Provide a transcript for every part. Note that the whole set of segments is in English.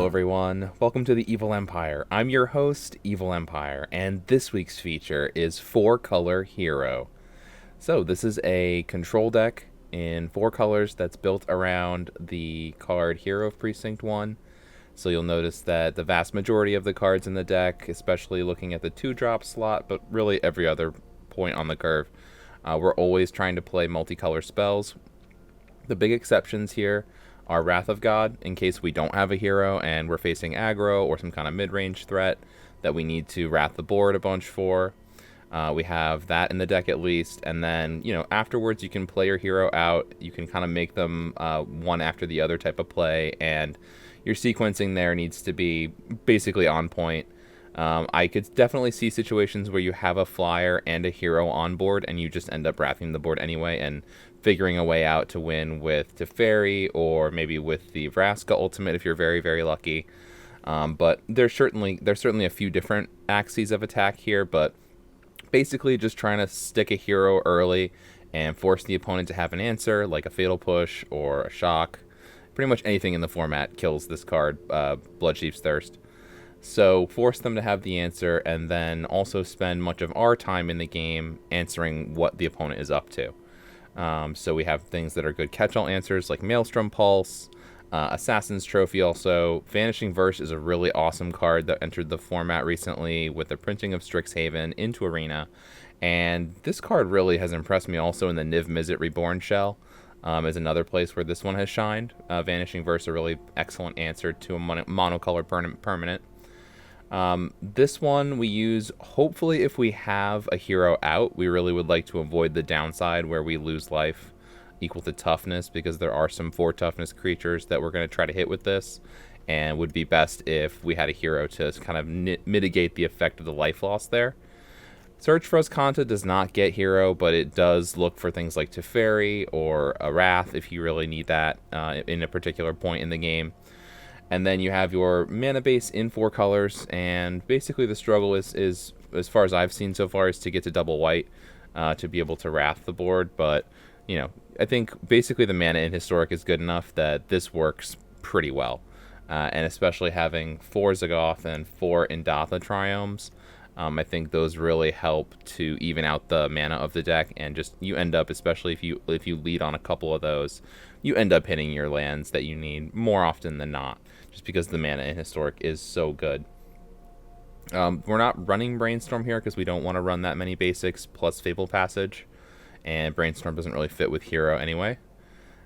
Hello everyone, welcome to the Evil Empire. I'm your host, Evil Empire, and this week's feature is 4-Color Hero. So this is a control deck in 4 colors that's built around the card Hero of Precinct 1. So you'll notice that the vast majority of the cards in the deck, especially looking at the 2-drop slot, but really every other point on the curve, we're always trying to play multicolor spells. The big exceptions here are Wrath of God, in case we don't have a hero and we're facing aggro or some kind of mid-range threat that we need to wrath the board a bunch for. We have that in the deck at least, and then, afterwards you can play your hero out. You can kind of make them one after the other type of play, and your sequencing there needs to be basically on point. I could definitely see situations where you have a flyer and a hero on board, and you just end up wrathing the board anyway, and figuring a way out to win with Teferi, or maybe with the Vraska ultimate if you're very, very lucky. But there's certainly a few different axes of attack here, but basically just trying to stick a hero early and force the opponent to have an answer, like a Fatal Push or a Shock. Pretty much anything in the format kills this card, Bloodchief's Thirst. So force them to have the answer, and then also spend much of our time in the game answering what the opponent is up to. So we have things that are good catch-all answers like Maelstrom Pulse, Assassin's Trophy also. Vanishing Verse is a really awesome card that entered the format recently with the printing of Strixhaven into Arena. And this card really has impressed me also in the Niv Mizzet Reborn shell. Is another place where this one has shined. Vanishing Verse, a really excellent answer to a monocolor permanent. This one we use hopefully if we have a hero out. We really would like to avoid the downside where we lose life equal to toughness, because there are some 4 toughness creatures that we're going to try to hit with this, and would be best if we had a hero to kind of mitigate the effect of the life loss there. Search for Azcanta does not get hero, but it does look for things like Teferi or a Wrath if you really need that in a particular point in the game. And then you have your mana base in 4 colors, and basically the struggle is as far as I've seen so far, is to get to double white to be able to Wrath the board. But, I think basically the mana in Historic is good enough that this works pretty well. And especially having 4 Zagoth and 4 Indatha Triomes, I think those really help to even out the mana of the deck, and just you end up, especially if you lead on a couple of those, you end up hitting your lands that you need more often than not, just because the mana in Historic is so good. We're not running Brainstorm here because we don't want to run that many basics plus Fable Passage, and Brainstorm doesn't really fit with Hero anyway.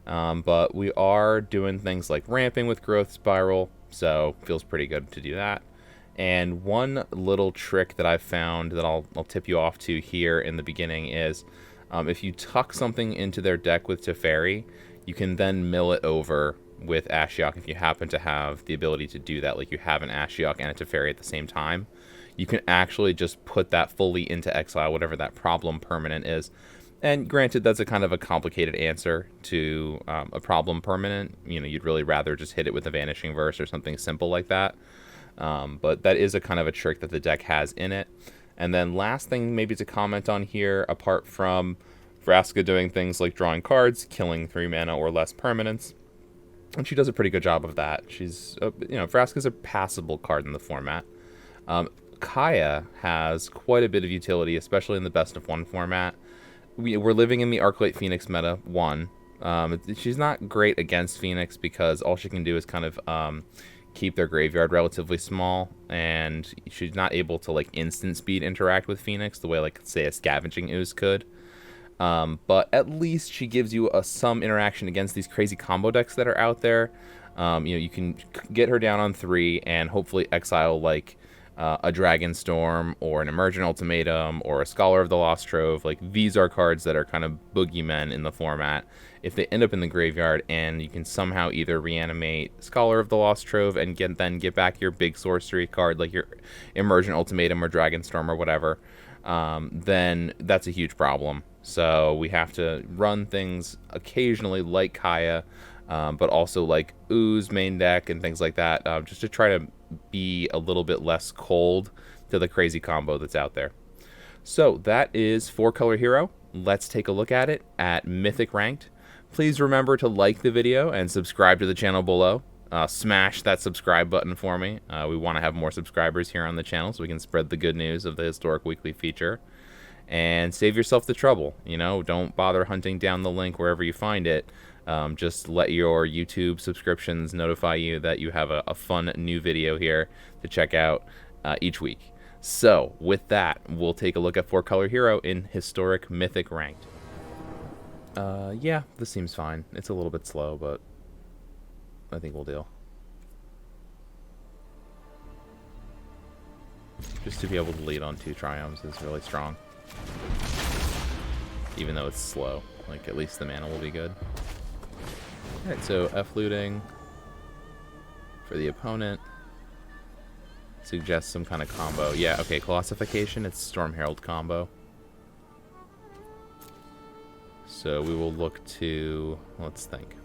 But we are doing things like ramping with Growth Spiral, so feels pretty good to do that. And one little trick that I've found that I'll tip you off to here in the beginning is if you tuck something into their deck with Teferi, you can then mill it over with Ashiok if you happen to have the ability to do that. Like you have an Ashiok and a Teferi at the same time. You can actually just put that fully into exile, whatever that problem permanent is. And granted, that's a kind of a complicated answer to a problem permanent. You'd really rather just hit it with a Vanishing Verse or something simple like that. But that is a kind of a trick that the deck has in it. And then last thing maybe to comment on here, apart from Vraska doing things like drawing cards, killing 3 mana or less permanents, and she does a pretty good job of that. She's, Vraska's a passable card in the format. Kaya has quite a bit of utility, especially in the best of 1 format. We're living in the Arclight Phoenix meta 1. She's not great against Phoenix because all she can do is kind of keep their graveyard relatively small, and she's not able to like instant speed interact with Phoenix the way like say a Scavenging Ooze could. But at least she gives you some interaction against these crazy combo decks that are out there. You can get her down on 3 and hopefully exile like a Dragonstorm or an Emergent Ultimatum or a Scholar of the Lost Trove. Like these are cards that are kind of boogeymen in the format. If they end up in the graveyard and you can somehow either reanimate Scholar of the Lost Trove and then get back your big sorcery card like your Emergent Ultimatum or Dragonstorm or whatever, then that's a huge problem. So we have to run things occasionally like Kaya, but also like Ooze main deck and things like that, just to try to be a little bit less cold to the crazy combo that's out there. So that is 4-Color Hero. Let's take a look at it at Mythic Ranked. Please remember to like the video and subscribe to the channel below. smash that subscribe button for me. We want to have more subscribers here on the channel so we can spread the good news of the Historic Weekly feature. And save yourself the trouble. You know, don't bother hunting down the link wherever you find it. Just let your YouTube subscriptions notify you that you have a fun new video here to check out each week. So, with that, we'll take a look at 4-Color Hero in Historic Mythic Ranked. Yeah, this seems fine. It's a little bit slow, but I think we'll deal. Just to be able to lead on 2 triumphs is really strong. Even though it's slow. Like, at least the mana will be good. Alright, so F-looting for the opponent. Suggests some kind of combo. Yeah, okay, Colossification, it's Storm Herald combo. So we will look to, let's think.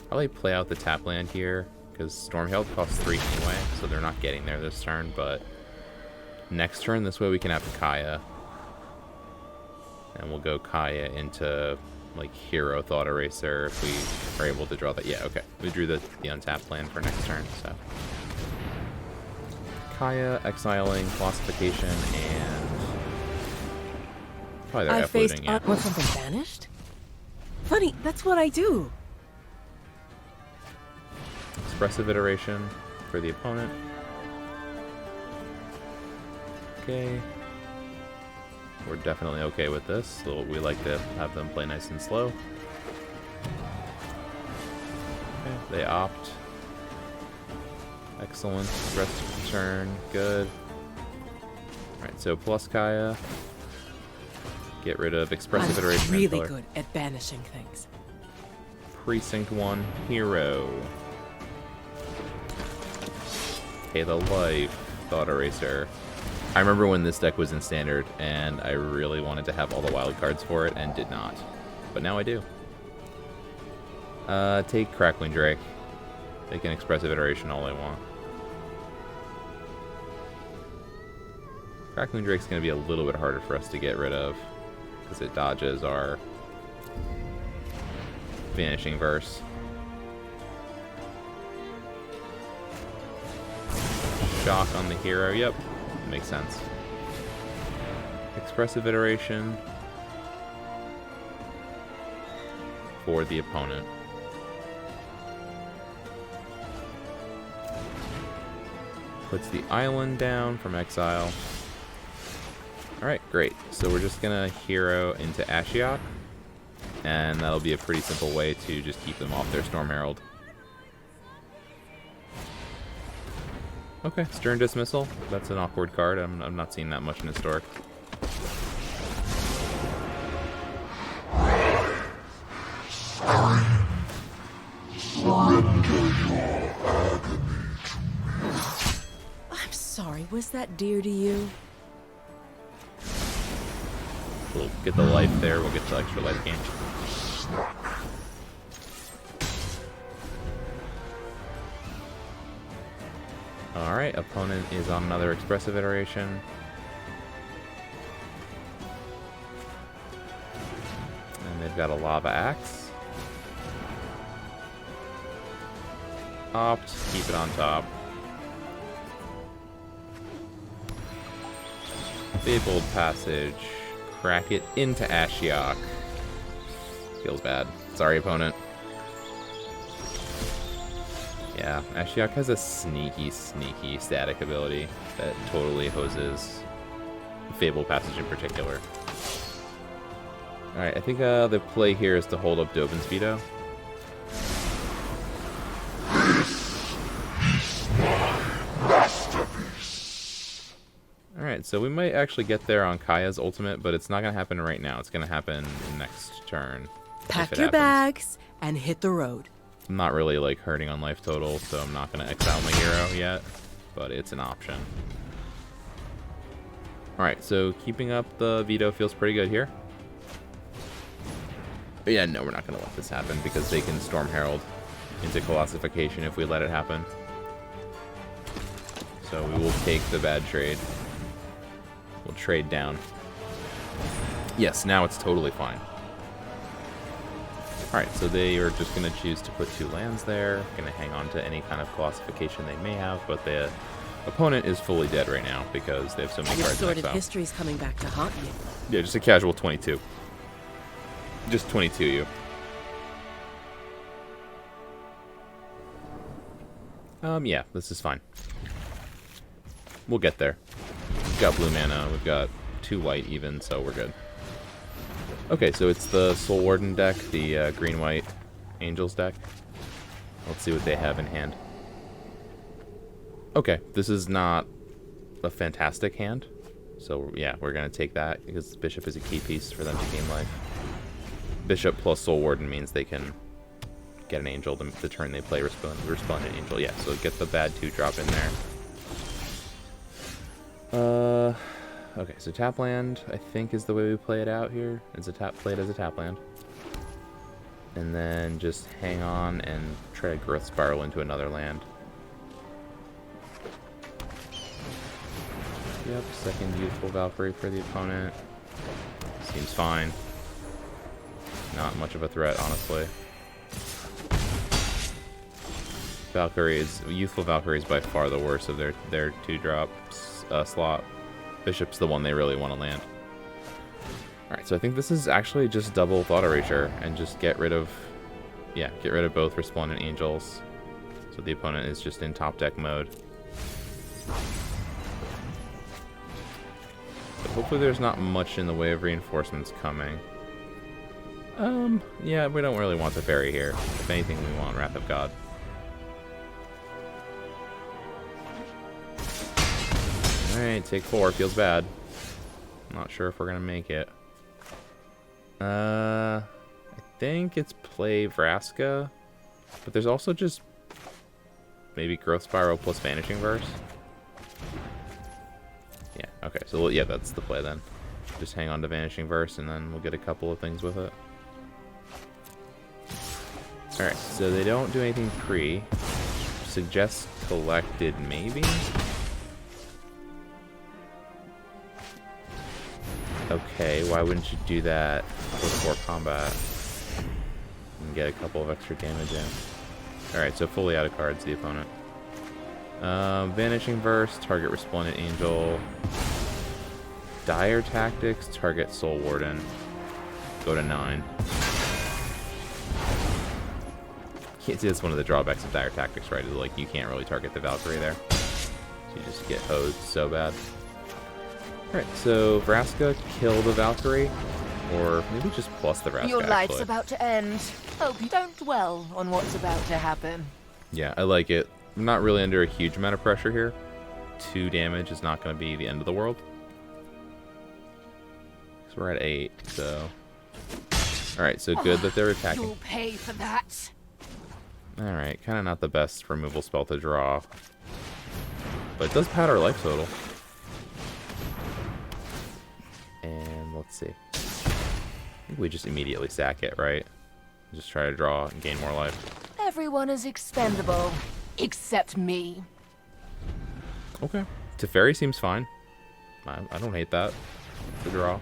Probably play out the tap land here, because Storm Herald costs 3 anyway, so they're not getting there this turn, but next turn, this way we can have Kaya. And we'll go Kaya into, like, Hero Thought Eraser if we are able to draw that. Yeah, okay. We drew the untapped land for next turn, so. Kaya, exiling, Colossification, and probably their F-looting, yeah. Was something vanished? Funny, that's what I do. Expressive Iteration for the opponent. Okay. We're definitely okay with this, so we like to have them play nice and slow. Okay, they opt. Excellent. Rest of the turn. Good. Alright, so plus Kaya. Get rid of Expressive Iteration. I'm really good at banishing things. Precinct 1 Hero. Pay the Life. Thought Eraser. I remember when this deck was in Standard, and I really wanted to have all the wild cards for it, and did not. But now I do. Take Crackling Drake. They can Expressive Iteration all they want. Crackling Drake's going to be a little bit harder for us to get rid of, because it dodges our Vanishing Verse. Shock on the hero, yep. Makes sense. Expressive Iteration for the opponent. Puts the island down from exile. Alright, great. So we're just gonna hero into Ashiok, and that'll be a pretty simple way to just keep them off their Storm Herald. Okay, Stern Dismissal. That's an awkward card. I'm not seeing that much in Historic. I'm sorry, was that dear to you? We'll get the life there. We'll get the extra life gain. Alright, opponent is on another Expressive Iteration. And they've got a Lava Axe. Opt, keep it on top. Fabled Passage. Crack it into Ashiok. Feels bad. Sorry, opponent. Yeah, Ashiok has a sneaky static ability that totally hoses Fable Passage in particular. Alright, I think the play here is to hold up Dobin's Veto. Alright, so we might actually get there on Kaya's ultimate, but it's not going to happen right now. It's going to happen next turn. Pack your bags and hit the road. I'm not really like hurting on life total, so I'm not going to exile my hero yet, but it's an option. Alright, so keeping up the veto feels pretty good here. But yeah, no, we're not going to let this happen because they can Storm Herald into Colossification if we let it happen. So we will take the bad trade. We'll trade down. Yes, now it's totally fine. Alright, so they are just going to choose to put 2 lands there. Going to hang on to any kind of classification they may have, but the opponent is fully dead right now because they have so many Your cards in sordid exile. history's coming back to haunt you. Yeah, just a casual 22. Just 22 you. Yeah, this is fine. We'll get there. We've got blue mana, we've got 2 white even, so we're good. Okay, so it's the Soul Warden deck, the green-white Angels deck. Let's see what they have in hand. Okay, this is not a fantastic hand. So, yeah, we're going to take that because Bishop is a key piece for them to gain life. Bishop plus Soul Warden means they can get an Angel the turn they play Resplendent Angel. Yeah, so get the bad 2-drop in there. Okay, so tap land, I think, is the way we play it out here. Play it as a tap land. And then just hang on and try to Growth Spiral into another land. Yep, second Youthful Valkyrie for the opponent. Seems fine. Not much of a threat, honestly. Youthful Valkyrie is by far the worst of their 2-drop slot. Bishop's the one they really want to land. Alright, so I think this is actually just double Thought Erasure and just get rid of both Resplendent Angels. So the opponent is just in top deck mode. But hopefully there's not much in the way of reinforcements coming. Yeah, we don't really want the fairy here. If anything, we want Wrath of God. Alright, take 4. Feels bad. Not sure if we're gonna make it. I think it's play Vraska. But there's also just maybe Growth Spiral plus Vanishing Verse. Yeah, okay, so yeah, that's the play then. Just hang on to Vanishing Verse and then we'll get a couple of things with it. Alright, so they don't do anything pre. Suggest collected maybe? Okay, why wouldn't you do that before combat? And get a couple of extra damage in. Alright, so fully out of cards, the opponent. Vanishing Verse, target Resplendent Angel. Dire Tactics, target Soul Warden. Go to 9. Can't see that's one of the drawbacks of Dire Tactics, right? Is like you can't really target the Valkyrie there. So you just get hosed so bad. Alright, so Vraska, kill the Valkyrie. Or maybe just plus the Vraska, Your life's actually. about to end. Hope you don't dwell on what's about to happen. Yeah, I like it. I'm not really under a huge amount of pressure here. 2 damage is not going to be the end of the world. So we're at 8, so... Alright, so good that they're attacking. You'll pay for that. Alright, kind of not the best removal spell to draw. But it does pad our life total. And let's see. I think we just immediately sack it, right? Just try to draw and gain more life. Everyone is expendable, except me. Okay. Teferi seems fine. I don't hate that. To draw.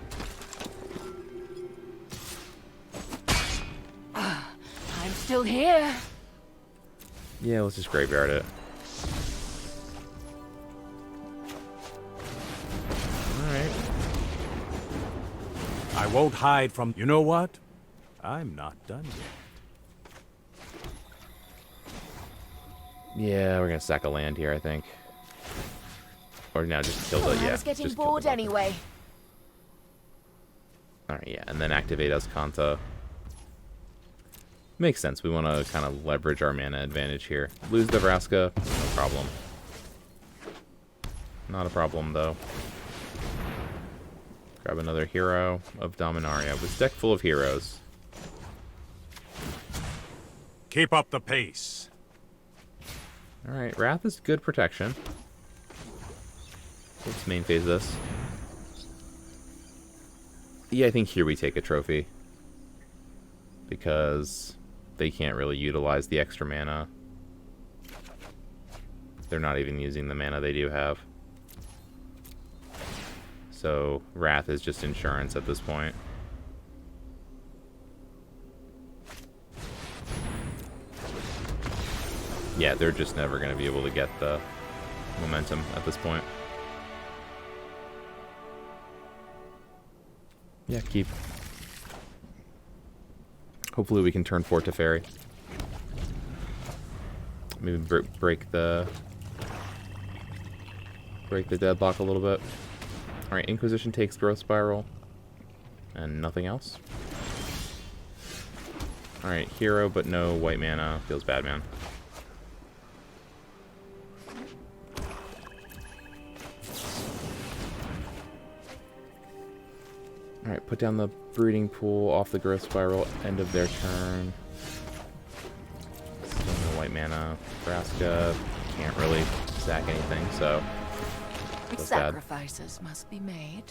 I'm still here. Yeah, let's just graveyard it. Alright. I won't hide from... You know what? I'm not done yet. Yeah, we're gonna sack a land here, I think. Or now just kill the... I Yeah, was getting just kill bored the Valkyrie. anyway. Alright, yeah, and then activate Kanta. Makes sense. We want to kind of leverage our mana advantage here. Lose the Vraska, no problem. Not a problem, though. Grab another hero of Dominaria. With deck full of heroes. Keep up the pace. Alright, Wrath is good protection. Let's main phase this. Yeah, I think here we take a trophy. Because they can't really utilize the extra mana. They're not even using the mana they do have. So, Wrath is just insurance at this point. Yeah, they're just never going to be able to get the momentum at this point. Yeah, keep. Hopefully we can turn fort to ferry. Maybe break the deadlock a little bit. Alright, Inquisition takes growth spiral. And nothing else. Alright, hero, but no white mana. Feels bad, man. Alright, put down the breeding pool off the growth spiral. End of their turn. Still no white mana. Vraska can't really sack anything, so... Sacrifices must be made.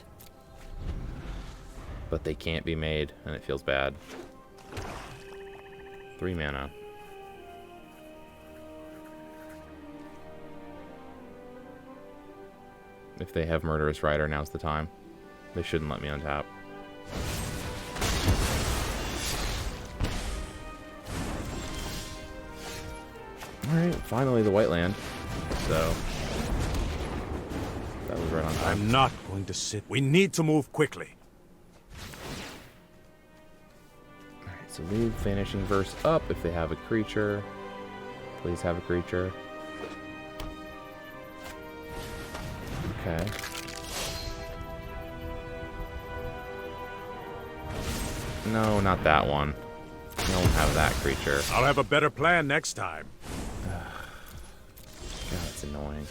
But they can't be made, and it feels bad. 3 mana. If they have Murderous Rider, now's the time. They shouldn't let me untap. Alright, finally the white land. So... that was right on time. I'm not going to sit. We need to move quickly. Alright, so leave Vanishing Verse up if they have a creature. Please have a creature. Okay. No, not that one. Don't have that creature. I'll have a better plan next time. God, it's annoying.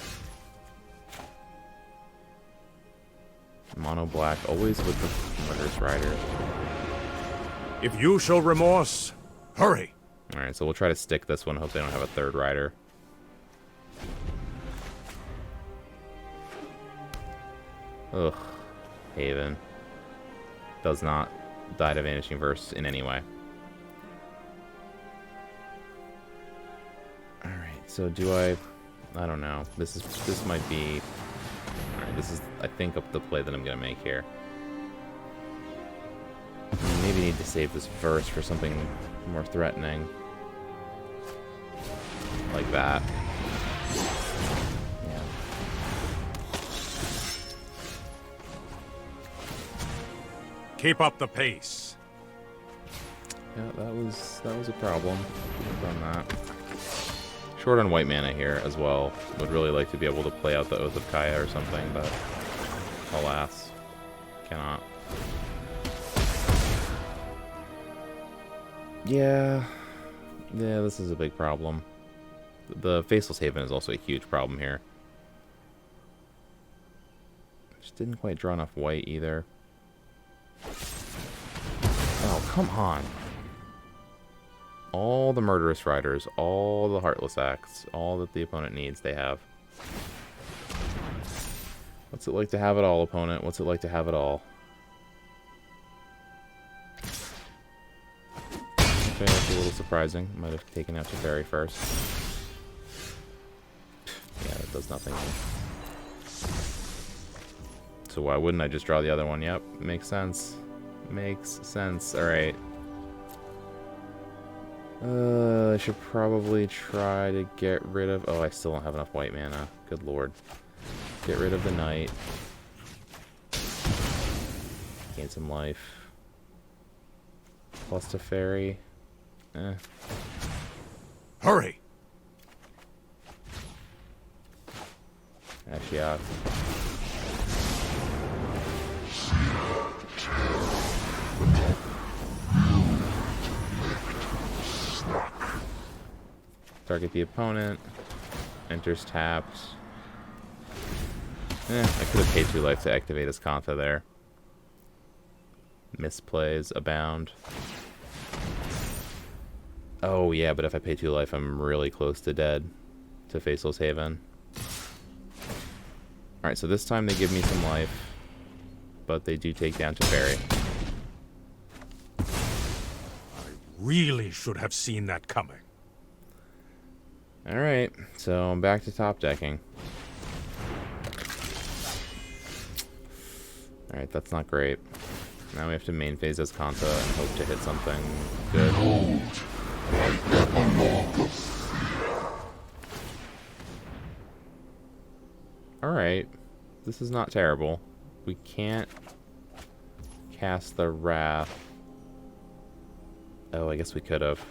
Mono black, always with the Murderous Rider. If you show remorse, hurry. Alright, so we'll try to stick this one. Hope they don't have a third rider. Ugh. Haven. Does not die to Vanishing Verse in any way. Alright, so do I don't know. This might be... Alright, this is, I think, the play that I'm gonna make here. Maybe need to save this verse for something more threatening. Like that. Yeah. Keep up the pace. Yeah, that was a problem. I've done that. Short on white mana here as well. Would really like to be able to play out the Oath of Kaya or something, but alas, cannot. Yeah, this is a big problem. The Faceless Haven is also a huge problem here. Just didn't quite draw enough white either. Oh, come on. All the Murderous Riders, all the Heartless Acts, all that the opponent needs, they have. What's it like to have it all, opponent? What's it like to have it all? Okay, that's a little surprising. Might have taken out Teferi first. Yeah, that does nothing. So why wouldn't I just draw the other one? Yep, makes sense. Makes sense. Alright. I should probably try to get rid of... Oh, I still don't have enough white mana. Good lord. Get rid of the knight. Gain some life. Plus Teferi. Hurry. Ashiok. Target the opponent. Enters tapped. I could have paid 2 life to activate his Kanta there. Misplays abound. Oh yeah, but if I pay 2 life, I'm really close to dead to Faceless Haven. Alright, so this time they give me some life, but they do take down Teferi. I really should have seen that coming. Alright, so I'm back to top decking. Alright, that's not great. Now we have to main phase as Kanta and hope to hit something good. Alright. This is not terrible. We can't cast the Wrath. Oh, I guess we could have.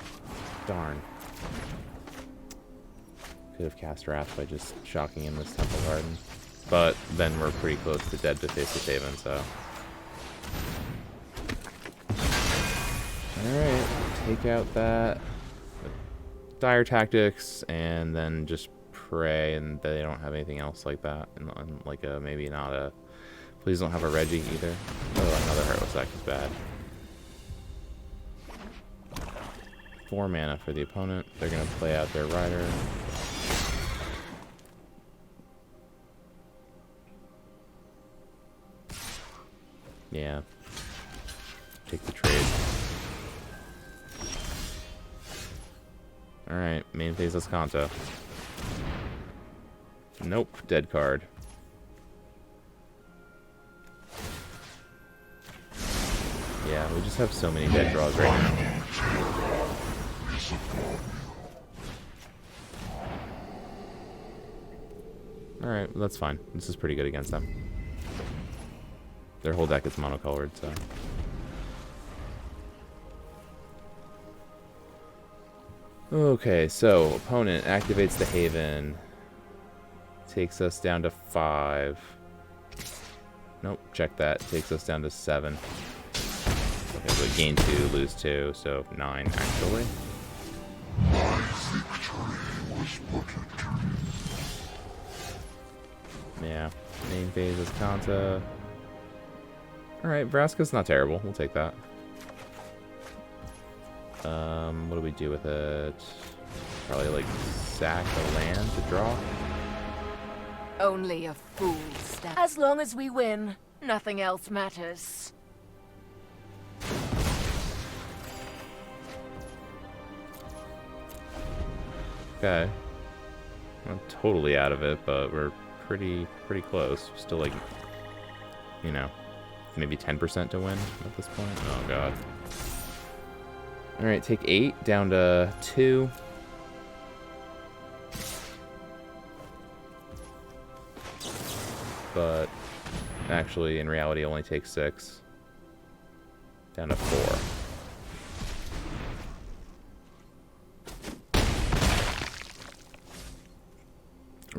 Darn. Could have cast Wrath by just shocking in this Temple Garden. But then we're pretty close to dead to face this Haven, so. Alright, take out that dire tactics and then just pray and they don't have anything else like that. And like a maybe not a. Please don't have a Reggie either. Oh, another Heartless Act is bad. 4 mana for the opponent. They're gonna play out their Rider. Yeah. Take the trade. Alright, main phase Escanta. Nope, dead card. Yeah, we just have so many dead draws right now. Alright, that's fine. This is pretty good against them. Their whole deck is monocolored, so. Okay, so opponent activates the Haven. Takes us down to 5. Nope, check that. Takes us down to 7. Okay, so gain 2, lose 2, so 9 actually. My victory was but a dream. Yeah, main phase is Kanta. Alright, Vraska's not terrible. We'll take that. What do we do with it? Probably like sack the land to draw. Only a fool stands. As long as we win, nothing else matters. Okay. Not totally out of it, but we're pretty close. Still like, you know, maybe 10% to win at this point. Oh god. Alright, take 8 down to 2. But actually, in reality, only takes 6. Down to 4.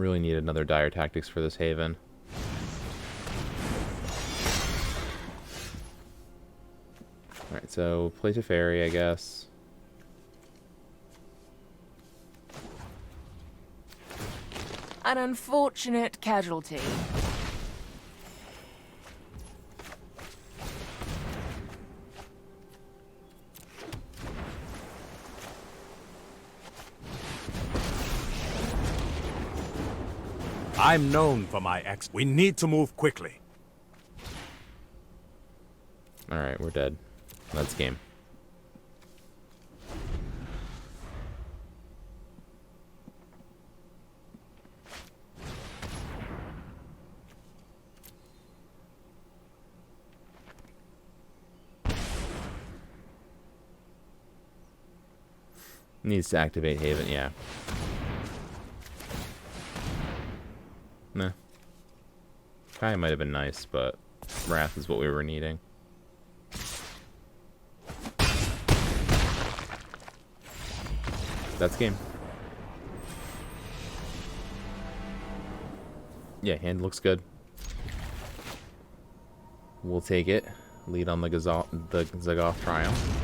Really need another dire tactics for this Haven. Alright, so play Teferi, I guess. An unfortunate casualty. I'm known for my ex. We need to move quickly. Alright, we're dead. That's game. Needs to activate Haven, yeah. Nah. Kaya might have been nice, but Wrath is what we were needing. That's game. Yeah, hand looks good. We'll take it. Lead on the Zagoth Triumph.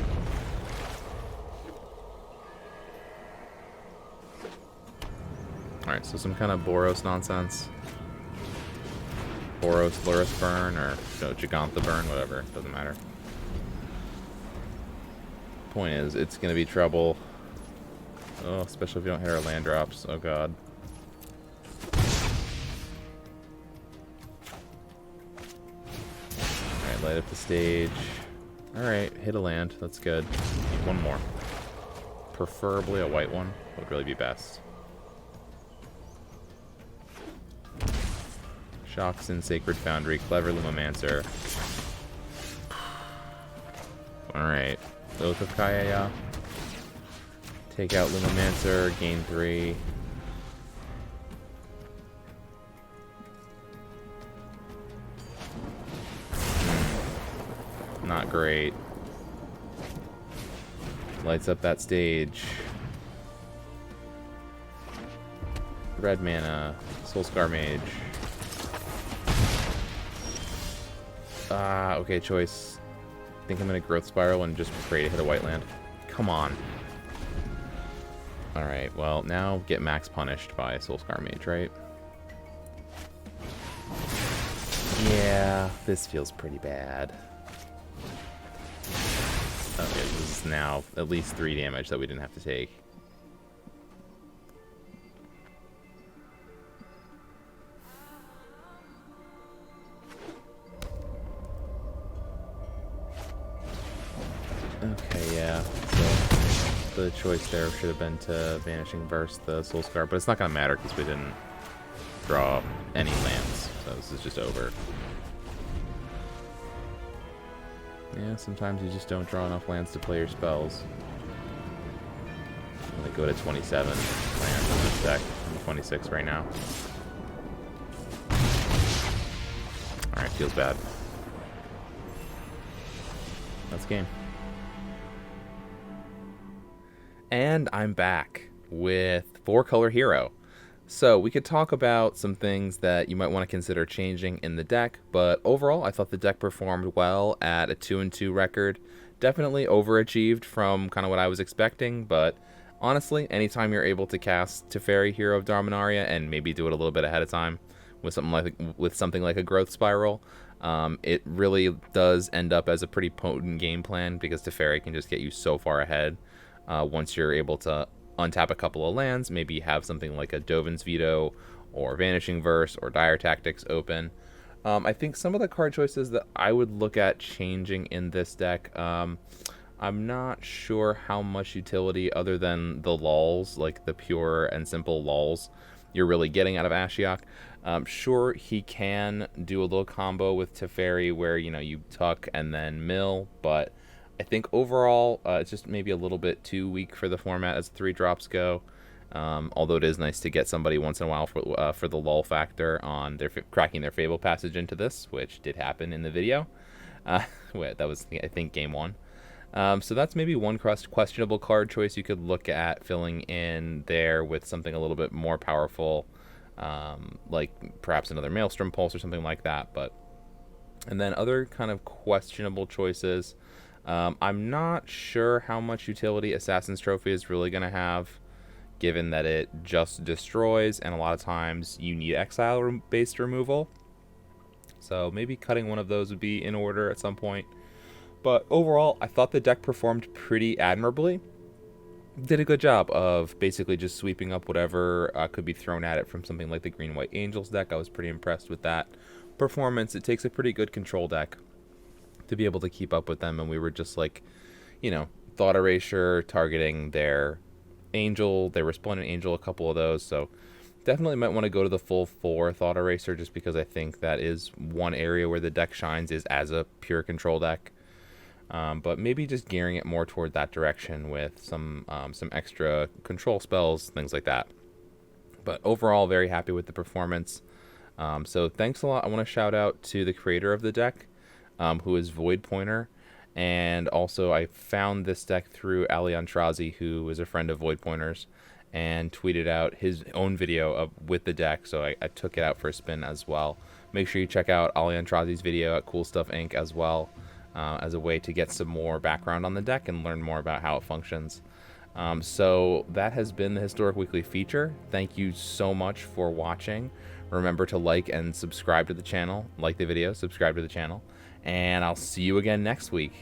Alright, so some kind of Boros nonsense. Boros, Lurrus burn, or no, Gigantha burn, whatever. Doesn't matter. Point is, it's gonna be trouble. Oh, especially if you don't hit our land drops. Oh god. Alright, light up the stage. Alright, hit a land. That's good. Need one more. Preferably a white one. Would really be best. Shocks in Sacred Foundry. Clever Lumomancer. Alright. Oath of Kaya. Take out Lumomancer, gain 3. not great. Lights up that stage. Red mana. Soulscar Mage. Okay, choice. I think I'm gonna Growth Spiral and just pray to hit a white land. Come on. Alright, well, now get max punished by Soulscar Mage, right? Yeah, this feels pretty bad. Okay, this is now at least 3 damage that we didn't have to take. Okay, yeah. So the choice there should have been to Vanishing Burst the Soulscar, but it's not going to matter because we didn't draw any lands. So this is just over. Yeah, sometimes you just don't draw enough lands to play your spells. I'm going to go to 27 lands in this deck. I'm 26 right now. Alright, feels bad. That's game. And I'm back with 4-Color Hero. So we could talk about some things that you might want to consider changing in the deck, but overall I thought the deck performed well at a 2-2 record. Definitely overachieved from kind of what I was expecting, but honestly, anytime you're able to cast Teferi, Hero of Dominaria, and maybe do it a little bit ahead of time with something like a Growth Spiral, it really does end up as a pretty potent game plan because Teferi can just get you so far ahead once you're able to untap a couple of lands, maybe have something like a Dovin's Veto or Vanishing Verse or Dire Tactics open. I think some of the card choices that I would look at changing in this deck, I'm not sure how much utility other than the lulls, like the pure and simple lulls, you're really getting out of Ashiok. Sure, he can do a little combo with Teferi where, you know, you tuck and then mill, but I think overall, it's just maybe a little bit too weak for the format as 3 drops go. Although it is nice to get somebody once in a while for the lull factor on their cracking their Fable Passage into this, which did happen in the video. That was, I think, game 1. So that's maybe one questionable card choice you could look at filling in there with something a little bit more powerful, like perhaps another Maelstrom Pulse or something like that. And then other kind of questionable choices. I'm not sure how much utility Assassin's Trophy is really going to have, given that it just destroys, and a lot of times you need exile-based removal. So maybe cutting one of those would be in order at some point. But overall, I thought the deck performed pretty admirably. Did a good job of basically just sweeping up whatever could be thrown at it from something like the Green-White Angels deck. I was pretty impressed with that performance. It takes a pretty good control deck to be able to keep up with them, and we were just like, you know, Thought Erasure targeting their Angel, their Resplendent Angel, a couple of those, so definitely might want to go to the full 4 Thought Eraser just because I think that is one area where the deck shines is as a pure control deck. But maybe just gearing it more toward that direction with some extra control spells, things like that. But overall, very happy with the performance. So thanks a lot. I want to shout out to the creator of the deck, who is Void Pointer, and also I found this deck through Ali Antrazi, who is a friend of Void Pointer's, and tweeted out his own video with the deck, so I took it out for a spin as well. Make sure you check out Ali Antrazi's video at Cool Stuff Inc. as well, as a way to get some more background on the deck and learn more about how it functions. So that has been the Historic Weekly feature. Thank you so much for watching. Remember to like and subscribe to the channel. Like the video, subscribe to the channel. And I'll see you again next week.